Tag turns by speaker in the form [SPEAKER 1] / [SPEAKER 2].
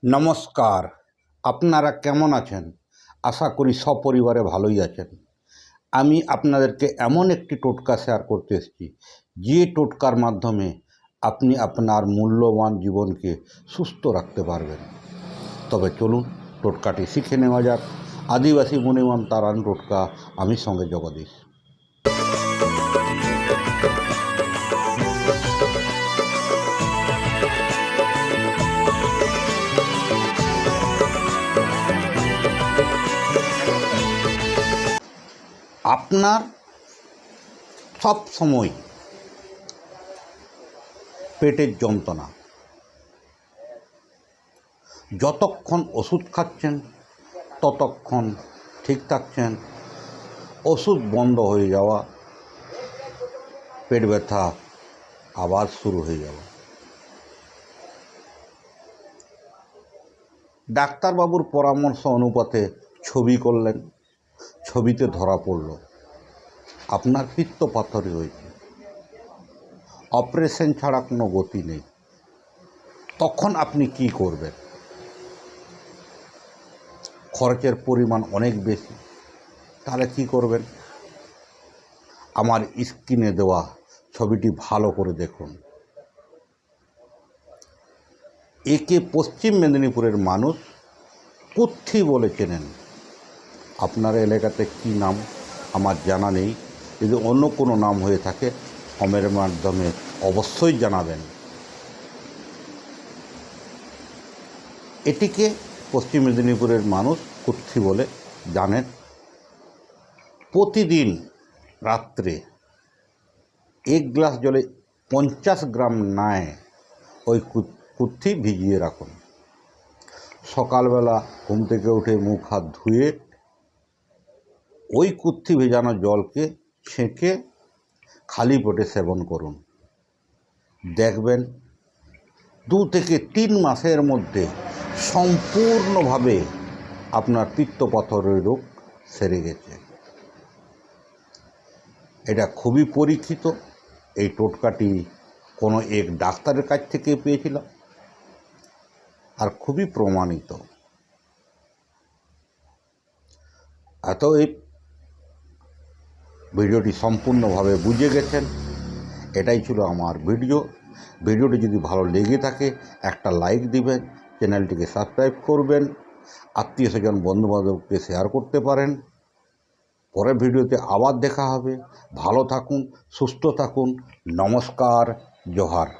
[SPEAKER 1] নমস্কার। আপনারা কেমন আছেন? আশা করি সপরিবারে ভালোই আছেন। আমি আপনাদেরকে এমন একটি টোটকা শেয়ার করতে এসেছি, যে টোটকার মাধ্যমে আপনি আপনার মূল্যবান জীবনকে সুস্থ রাখতে পারবেন। তবে চলুন টোটকাটি শিখে নেওয়া যাক। আদিবাসী মুনিমান তারান টোটকা, আমি সঙ্গে জগদীশ। আপনার সব সময় পেটের যন্ত্রণা, যতক্ষণ ওষুধ খাচ্ছেন ততক্ষণ ঠিক থাকছেন, ওষুধ বন্ধ হয়ে যাওয়া, পেট ব্যথা আবার শুরু হয়ে যাওয়া। ডাক্তারবাবুর পরামর্শ অনুপাতে ছবি করলেন, ছবিতে ধরা পড়ল আপনার পিত্তপাথরি হয়েছে, অপারেশন ছাড়া কোনো গতি নেই। তখন আপনি কি করবেন? খরচের পরিমাণ অনেক বেশি, তাহলে কি করবেন? আমার স্ক্রিনে দেওয়া ছবিটি ভালো করে দেখুন। একে পশ্চিম মেদিনীপুরের মানুষ কুত্থি বলে চেনেন। আপনার এলাকাতে কি নাম আমার জানা নেই, যদি অন্য কোনো নাম হয়ে থাকে কমেন্টের মাধ্যমে অবশ্যই জানাবেন। এটিকে পশ্চিম মেদিনীপুরের মানুষ কুত্থি বলে জানেন। প্রতিদিন রাত্রে 1 গ্লাস জলে 50 গ্রাম নায় ওই কুত্থি ভিজিয়ে রাখুন। সকালবেলা ঘুম থেকে উঠে মুখ হাত ধুয়ে ওই কুত্থি ভেজানো জলকে ছেঁকে খালি পেটে সেবন করুন। দেখবেন 2 থেকে 3 মাসের মধ্যে সম্পূর্ণভাবে আপনার পিত্তপাথরের রোগ সেরে গেছে। এটা খুবই পরীক্ষিত। এই টোটকাটি কোনো এক ডাক্তারের কাছ থেকে পেয়েছিলাম, আর খুবই প্রমাণিত। এই ভিডিওটি সম্পূর্ণভাবে বুঝে গেছেন। এটাই ছিল আমার ভিডিওটি যদি ভালো লেগে থাকে একটা লাইক দিবেন, চ্যানেলটিকে সাবস্ক্রাইব করবেন, আত্মীয় স্বজন বন্ধুবান্ধবকে শেয়ার করতে পারেন। পরের ভিডিওতে আবার দেখা হবে। ভালো থাকুন, সুস্থ থাকুন। নমস্কার, জোহার।